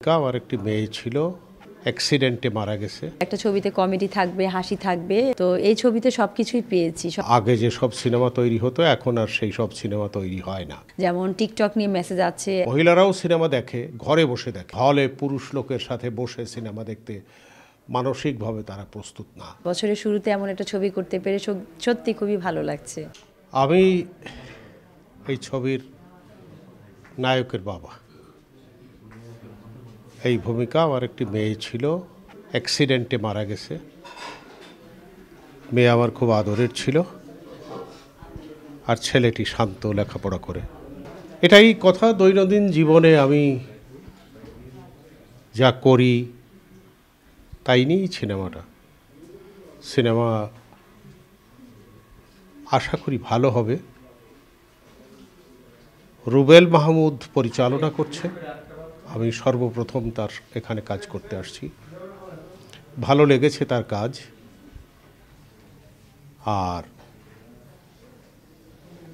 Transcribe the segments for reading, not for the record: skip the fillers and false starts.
আমার একটি মেয়ে ছিল, অ্যাক্সিডেন্টে মারা গেছে। একটা ছবিতে কমেডি থাকবে, হাসি থাকবে, তো এই ছবিতে সবকিছুই পেয়েছি। আগে যে সব সিনেমা তৈরি হতো এখন আর সেই সব সিনেমা তৈরি হয় না। যেমন টিকটক নিয়ে মেসেজ আছে। মহিলারাও সিনেমা দেখে, ঘরে বসে দেখে। হলে পুরুষ লোকের সাথে বসে সিনেমা দেখতে মানসিকভাবে তারা প্রস্তুত না। বছরের শুরুতে এমন একটা ছবি করতে পেরে সত্যি খুবই ভালো লাগছে। আমি এই ছবির নায়কের বাবা। এই ভূমিকা আমার একটি মেয়ে ছিল, অ্যাক্সিডেন্টে মারা গেছে। মেয়ে আমার খুব আদরের ছিল, আর ছেলেটি শান্ত, লেখাপড়া করে। এটাই কথা। দৈনন্দিন জীবনে আমি যা করি তাই নিয়েই সিনেমা আশা করি ভালো হবে। রুবেল মাহমুদ পরিচালনা করছে, আমি সর্বপ্রথম তার এখানে কাজ করতে আসছি। ভালো লেগেছে তার কাজ। আর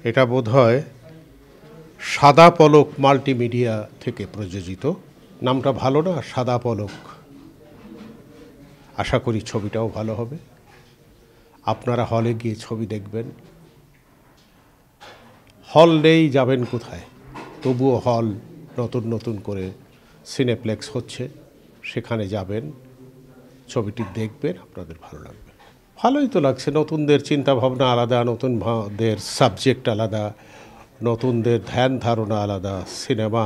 এটা বোধহয় সাদা পলক মাল্টিমিডিয়া থেকে প্রযোজিত। নামটা ভালো না, সাদা পলক। আশা করি ছবিটাও ভালো হবে। আপনারা হলে গিয়ে ছবি দেখবেন। হল নেই, যাবেন কোথায়? তবুও হল নতুন নতুন করে সিনেপ্লেক্স হচ্ছে, সেখানে যাবেন, ছবিটি দেখবেন, আপনাদের ভালো লাগবে। ভালোই তো লাগছে। নতুনদের চিন্তাভাবনা আলাদা, নতুনদের সাবজেক্ট আলাদা, নতুনদের ধ্যান ধারণা আলাদা। সিনেমা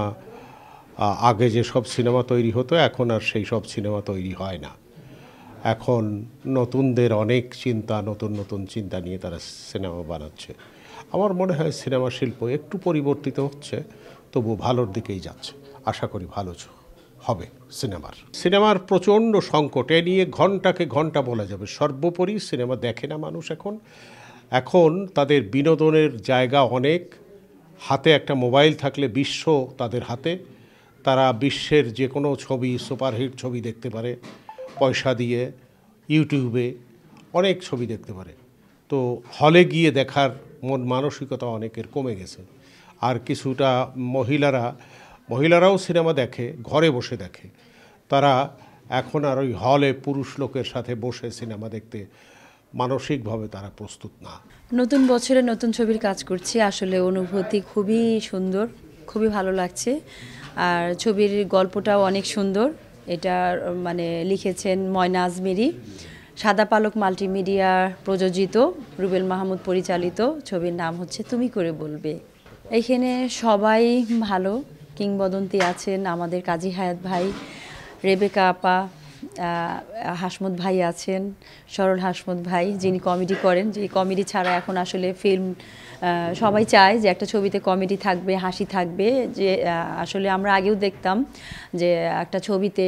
আগে যে সব সিনেমা তৈরি হতো এখন আর সেই সব সিনেমা তৈরি হয় না। এখন নতুনদের অনেক চিন্তা, নতুন নতুন চিন্তা নিয়ে তারা সিনেমা বানাচ্ছে। আমার মনে হয় সিনেমা শিল্প একটু পরিবর্তিত হচ্ছে, তবু ভালোর দিকেই যাচ্ছে। আশা করি ভালো হবে সিনেমার প্রচণ্ড সংকট। এ নিয়ে ঘন্টাকে ঘন্টা বলা যাবে। সর্বোপরি সিনেমা দেখে না মানুষ এখন তাদের বিনোদনের জায়গা অনেক। হাতে একটা মোবাইল থাকলে বিশ্ব তাদের হাতে। তারা বিশ্বের যে কোনো ছবি, সুপারহিট ছবি দেখতে পারে পয়সা দিয়ে। ইউটিউবে অনেক ছবি দেখতে পারে। তো হলে গিয়ে দেখার মন মানসিকতা অনেকের কমে গেছে। আর কিছুটা মহিলারাও সিনেমা দেখে, ঘরে বসে দেখে। তারা এখন আর ওই হলে পুরুষ লোকের সাথে বসে সিনেমা দেখতে মানসিকভাবে তারা প্রস্তুত না। নতুন বছরে নতুন ছবির কাজ করছি, আসলে অনুভূতি খুবই সুন্দর, খুবই ভালো লাগছে। আর ছবির গল্পটাও অনেক সুন্দর। এটা মানে লিখেছেন ময়না আজমেরি। সাদা পালক মাল্টিমিডিয়া প্রযোজিত, রুবেল মাহমুদ পরিচালিত। ছবির নাম হচ্ছে তুমি করে বলবে। এইখানে সবাই ভালো, কিংবদন্তি আছেন। আমাদের কাজী হায়াত ভাই, রেবেকা আপা, হাসমত ভাই আছেন, সরল হাসমত ভাই, যিনি কমেডি করেন। যে কমেডি ছাড়া এখন আসলে ফিল্ম, সবাই চায় যে একটা ছবিতে কমেডি থাকবে, হাসি থাকবে। যে আসলে আমরা আগেও দেখতাম যে একটা ছবিতে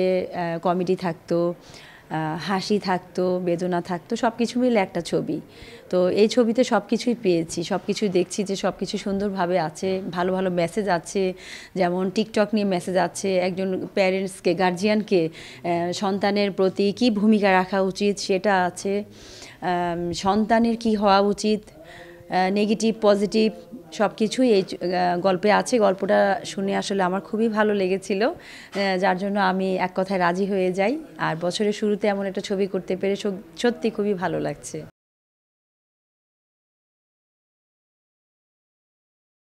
কমেডি থাকতো, হাসি থাকতো, বেদনা থাকতো, সব কিছু মিলে একটা ছবি। তো এই ছবিতে সব কিছুই পেয়েছি, সব কিছুই দেখছি যে সব কিছু সুন্দরভাবে আছে, ভালো ভালো মেসেজ আছে। যেমন টিকটক নিয়ে মেসেজ আছে, একজন প্যারেন্টসকে, গার্জিয়ানকে সন্তানের প্রতি কী ভূমিকা রাখা উচিত সেটা আছে, সন্তানের কি হওয়া উচিত, নেগেটিভ পজিটিভ সব কিছুই এই গল্পে আছে। গল্পটা শুনে আসলে আমার খুবই ভালো লেগেছিল, যার জন্য আমি এক কথায় রাজি হয়ে যাই। আর বছরের শুরুতে এমন একটা ছবি করতে পেরে সত্যি খুবই ভালো লাগছে।